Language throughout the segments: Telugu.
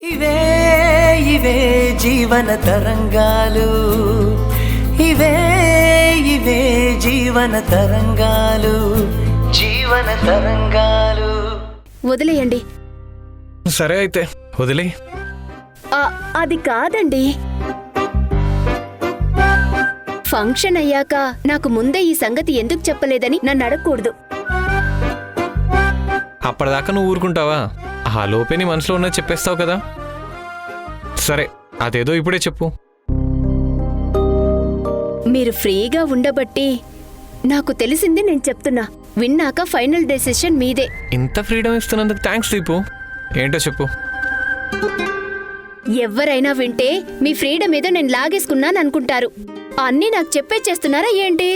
ఇవే ఇవే జీవన తరంగాలు, ఇవే ఇవే జీవన తరంగాలు, జీవన తరంగాలు. వదిలేయండి. సరే అయితే వదిలే. అది కాదండి. ఫంక్షన్ అయ్యాక నాకు ముందే ఈ సంగతి ఎందుకు చెప్పలేదని నన్ను అడగకూడదు. అప్పటిదాకా నువ్వు ఊరుకుంటావా? ఆ లోపే నీ మనసులో ఉన్నది చెప్పేస్తావు కదా. సరే అదేదో ఇప్పుడే చెప్పు. మీరు ఫ్రీగా ఉండబట్టి నాకు తెలిసింది నేను చెప్తున్నా. విన్నాక ఫైనల్ డెసిషన్ మీదే. ఇంత ఫ్రీడమ్ ఇస్తున్నందుకు థ్యాంక్స్ దీపు. ఏంటో చెప్పు. ఎవరైనా వింటే మీ ఫ్రీడమ్ ఏదో నేను లాగేసుకున్నాను అనుకుంటారు. అన్నీ నాకు చెప్పేచేస్తున్నారా ఏంటి?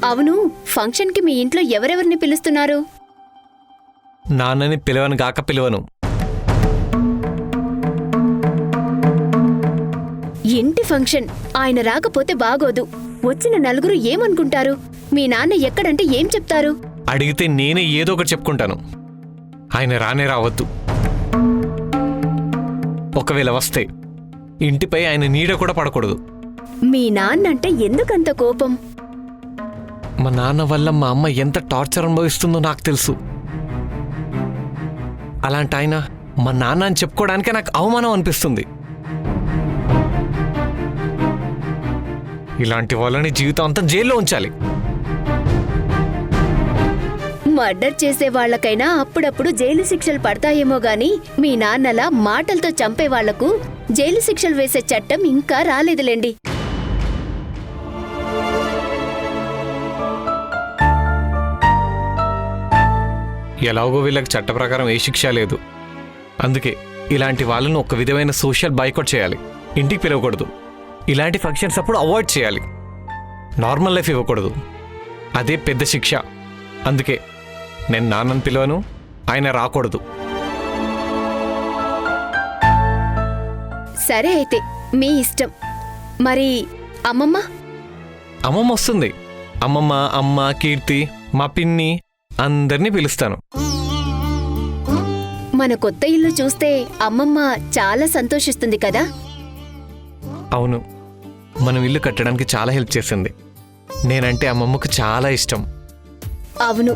అవును, ఫంక్షన్కి మీ ఇంట్లో ఎవరెవరిని పిలుస్తున్నారు? నాన్నని పిలవను గాక పిలవను. ఇంటి ఫంక్షన్, ఆయన రాకపోతే బాగోదు. వచ్చిన నలుగురు ఏమనుకుంటారు? మీ నాన్న ఎక్కడంటే ఏం చెప్తారు? అడిగితే నేనే ఏదో ఒకటి చెప్పుకుంటాను. ఆయన రానే రావద్దు. ఒకవేళ వస్తే ఇంటిపై ఆయన నీడ కూడా పడకూడదు. మీ నాన్నంటే ఎందుకంత కోపం? మా నాన్న వల్ల మా అమ్మ ఎంత టార్చర్ అనుభవిస్తుందో నాకు తెలుసు. అలాంటి ఆయన మా నాన్న అని చెప్పుకోవడానికే నాకు అవమానం అనిపిస్తుంది. ఇలాంటి వాళ్ళని జీవితం అంతా జైల్లో ఉంచాలి. మర్డర్ చేసే వాళ్లకైనా అప్పుడప్పుడు జైలు శిక్షలు పడతాయేమో గాని మీ నాన్నలా మాటలతో చంపే వాళ్లకు జైలు శిక్షలు వేసే చట్టం ఇంకా రాలేదులేండి. ఎలాగో వీళ్ళకి చట్ట ప్రకారం ఏ శిక్ష లేదు. అందుకే ఇలాంటి వాళ్ళను ఒక విధమైన సోషల్ బాయ్కాట్ చేయాలి. ఇంటికి పిలవకూడదు. ఇలాంటి ఫంక్షన్స్ అప్పుడు అవాయిడ్ చేయాలి. నార్మల్ లైఫ్ ఇవ్వకూడదు. అదే పెద్ద శిక్ష. అందుకే నేను నాన్నని పిలవను, ఆయన రాకూడదు. సరే అయితే మీ ఇష్టం. మరి అమ్మమ్మ? అమ్మమ్మ వస్తుంది. అమ్మమ్మ, అమ్మ, కీర్తి, మా పిన్ని అందరినీ పిలుస్తాను. మన కొత్త ఇల్లు చూస్తే అమ్మమ్మ చాలా సంతోషిస్తుంది కదా? అవును, మనం ఇల్లు కట్టడానికి చాలా హెల్ప్ చేసింది. నేనంటే అమ్మమ్మకు చాలా ఇష్టం. అవును.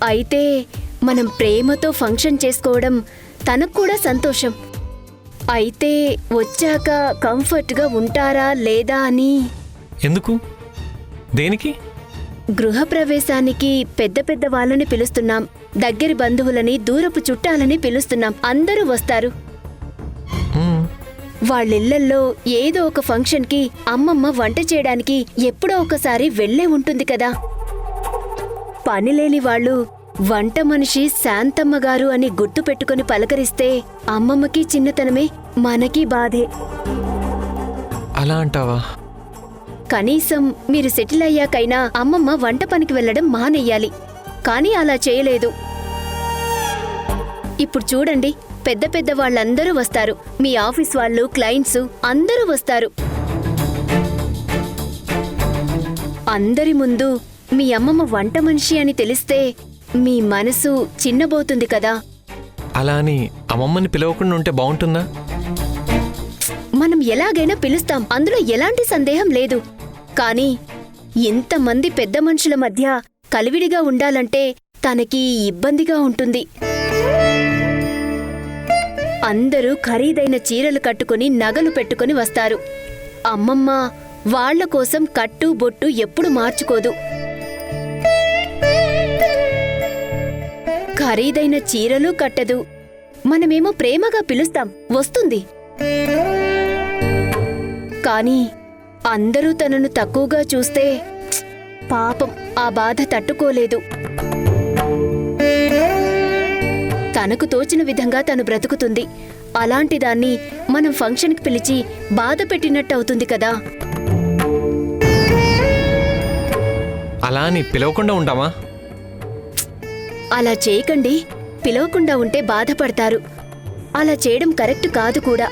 అయితే మనం ప్రేమతో ఫంక్షన్ చేసుకోవడం తనకు కూడా సంతోషం. అయితే వచ్చాక కంఫర్ట్గా ఉంటారా లేదా అని. ఎందుకు? దేనికి? గృహప్రవేశానికి పెద్ద పెద్ద వాళ్ళని పిలుస్తున్నాం. దగ్గరి బంధువులని, దూరపు చుట్టాలని పిలుస్తున్నాం. అందరూ వస్తారు. వాళ్ళిళ్లల్లో ఏదో ఒక ఫంక్షన్కి అమ్మమ్మ వంట చేయడానికి ఎప్పుడో ఒకసారి వెళ్లే ఉంటుంది కదా. పనిలేని వాళ్ళు వంట మనిషి శాంతమ్మ గారు అని గుర్తు పెట్టుకుని పలకరిస్తే అమ్మమ్మకి చిన్నతనమే, మనకి బాధే. అలా అంటావా? కనీసం మీరు సెటిల్ అయ్యాకైనా అమ్మమ్మ వంట పనికి వెళ్లడం మానేయాలి. కానీ అలా చేయలేదు. ఇప్పుడు చూడండి, పెద్ద పెద్ద వాళ్ళందరూ వస్తారు. మీ ఆఫీస్ వాళ్ళు, క్లయింట్స్ అందరూ వస్తారు. అందరి ముందు మీ అమ్మమ్మ వంట మనిషి అని తెలిస్తే మీ మనసు చిన్నబోతుంది కదా. అలా అని అమ్మమ్మని పిలవకుండా ఉంటే బాగుంటుందా? మనం ఎలాగైనా పిలుస్తాం, అందులో ఎలాంటి సందేహం లేదు. కానీ ఇంతమంది పెద్ద మనుషుల మధ్య కలివిడిగా ఉండాలంటే తనకి ఇబ్బందిగా ఉంటుంది. అందరూ ఖరీదైన చీరలు కట్టుకుని, నగలు పెట్టుకుని వస్తారు. అమ్మమ్మ వాళ్ల కోసం కట్టు బొట్టు ఎప్పుడు మార్చుకోదు. ఖరీదైన చీరలు కట్టదు. మనమేమో ప్రేమగా పిలుస్తాం, వస్తుంది. కానీ అందరూ తనను తక్కువగా చూస్తే పాపం ఆ బాధ తట్టుకోలేదు. తనకు తోచిన విధంగా తను బ్రతుకుతుంది. అలాంటిదాన్ని మనం ఫంక్షన్కి పిలిచి బాధ పెట్టినట్టవుతుంది కదా. అలా అని పిలవకుండా ఉంటామా? అలా చేయకండి. పిలవకుండా ఉంటే బాధపడతారు. అలా చేయడం కరెక్ట్ కాదు కూడా.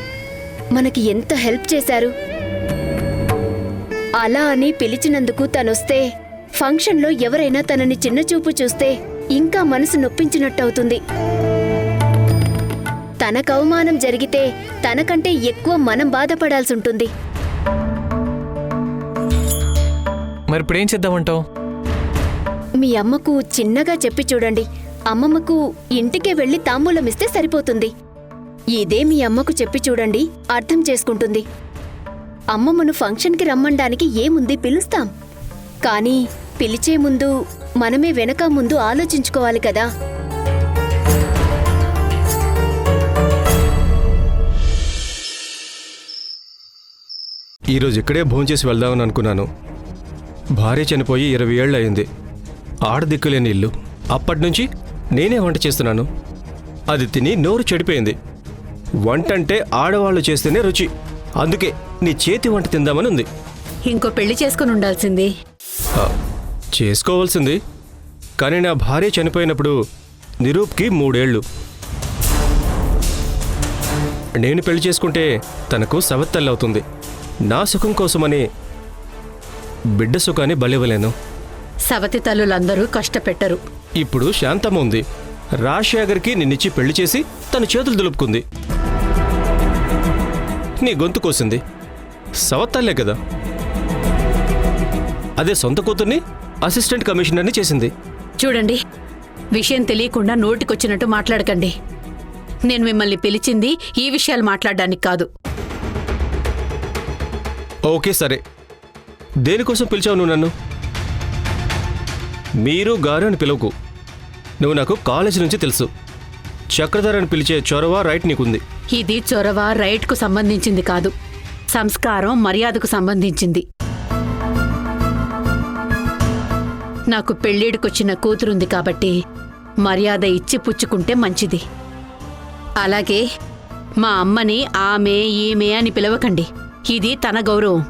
మనకి ఎంత హెల్ప్ చేశారు. అలా అని పిలిచినందుకు తనొస్తే ఫంక్షన్లో ఎవరైనా తనని చిన్నచూపు చూస్తే ఇంకా మనసు నొప్పించినట్టవుతుంది. తనకు అవమానం జరిగితే తనకంటే ఎక్కువ మనం బాధపడాల్సి ఉంటుంది. మరి ఇప్పుడేం చేద్దామంటావు? మీ అమ్మకు చిన్నగా చెప్పి చూడండి. అమ్మమ్మకు ఇంటికే వెళ్లి తాంబూలమిస్తే సరిపోతుంది. ఇదే మీ అమ్మకు చెప్పి చూడండి, అర్థం చేసుకుంటుంది. అమ్మమ్మను ఫంక్షన్కి రమ్మండానికి ఏముంది, పిలుస్తాం. కానీ పిలిచే ముందు మనమే వెనక ముందు ఆలోచించుకోవాలి కదా. ఈరోజు ఇక్కడే భోంచేసి వెళ్దామని అనుకున్నాను. భార్య చనిపోయి 20 ఏళ్ళు అయింది. ఆడదిక్కులేని ఇల్లు. అప్పటినుంచి నేనే వంట చేస్తున్నాను. అది తిని నోరు చెడిపోయింది. వంట అంటే ఆడవాళ్ళు చేస్తేనే రుచి. అందుకే నీ చేతి వంట తిందామని ఉంది. ఇంకో పెళ్లి చేసుకుని ఉండాల్సింది. చేసుకోవాల్సింది. కానీ నా భార్య చనిపోయినప్పుడు నిరూప్కి 3 ఏళ్ళు. నేను పెళ్లి చేసుకుంటే తనకు సవత్తల్లి అవుతుంది. నా సుఖం కోసమని బిడ్డ సుఖాన్ని బలివ్వలేను. సవతి తల్లులందరూ కష్టపెట్టరు. ఇప్పుడు శాంతమ్మ ఉంది. రాజశేఖర్కి నిన్నిచ్చి పెళ్లి చేసి తన చేతులు దులుపుకుంది. నీ గొంతు కోసింది. సవత్తల్లే కదా. అదే సొంత కూతుర్ని అసిస్టెంట్ కమిషనర్ని చేసింది. చూడండి, విషయం తెలియకుండా నోటికొచ్చినట్టు మాట్లాడకండి. నేను మిమ్మల్ని పిలిచింది ఈ విషయాలు మాట్లాడడానికి కాదు. ఓకే సరే, దేనికోసం పిలిచావు నువ్వు నన్ను? మీరు గారు అని పిలవకు. నువ్వు నాకు కాలేజీ నుంచి తెలుసు. చక్రధర్ అని పిలిచే చొరవ రైట్ నీకుంది. ఇది చొరవ రైట్కు సంబంధించింది కాదు, సంస్కారం మర్యాదకు సంబంధించింది. నాకు పెళ్ళిడికొచ్చిన కూతురుంది కాబట్టి మర్యాద ఇచ్చి పుచ్చుకుంటే మంచిది. అలాగే మా అమ్మని ఆమె ఈమె అని పిలవకండి. ఇది తన గౌరవం,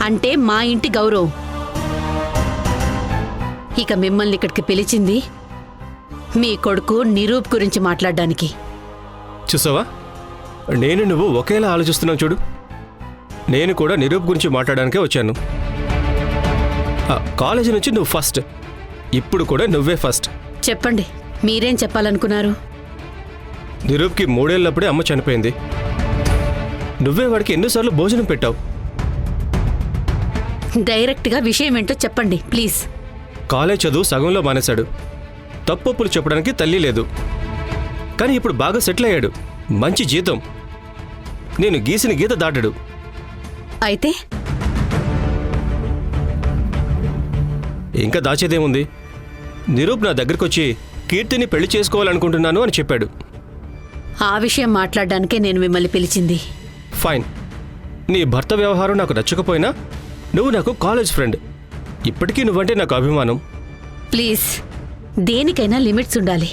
అంటే మా ఇంటి గౌరవం. ఇక మిమ్మల్ని ఇక్కడికి పిలిచింది మీ కొడుకు నిరూప్ గురించి మాట్లాడడానికి. చూసావా, నేను నువ్వు ఒకేలా ఆలోచిస్తున్నావు చూడు. నేను కూడా నిరూప్ గురించి మాట్లాడడానికే వచ్చాను. కాలేజీ నుంచి నువ్వు ఫస్ట్, ఇప్పుడు కూడా నువ్వే ఫస్ట్. చెప్పండి, మీరేం చెప్పాలనుకున్నారు? నిరూప్కి 3 ఏళ్ళప్పుడే అమ్మ చనిపోయింది. నువ్వే వాడికి ఎన్నోసార్లు భోజనం పెట్టావు. డైరెక్ట్గా విషయం ఏంటో చెప్పండి ప్లీజ్. కాలేజ్ చదువు సగంలో మానేశాడు. తప్పొప్పులు చెప్పడానికి తల్లి లేదు. కానీ ఇప్పుడు బాగా సెటిల్ అయ్యాడు. మంచి జీతం. నేను గీసిన గీత దాటాడు. అయితే ఇంకా దాచేదేముంది? నిరూప్ నా దగ్గరకొచ్చి కీర్తిని పెళ్లి చేసుకోవాలనుకుంటున్నాను అని చెప్పాడు. ఆ విషయం మాట్లాడడానికే నేను మిమ్మల్ని పిలిచింది. ఫైన్. నీ భర్త వ్యవహారం నాకు నచ్చకపోయినా నువ్వు నాకు కాలేజ్ ఫ్రెండ్. ఇప్పటికీ నువ్వంటే నాకు అభిమానం. ప్లీజ్, దేనికైనా లిమిట్స్ ఉండాలి.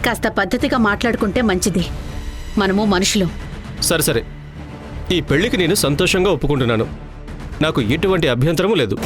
కాస్త పద్ధతిగా మాట్లాడుకుంటే మంచిది. మనము మనుషులు. సరే సరే, ఈ పెళ్లికి నేను సంతోషంగా ఒప్పుకుంటున్నాను. నాకు ఎటువంటి అభ్యంతరమూ లేదు.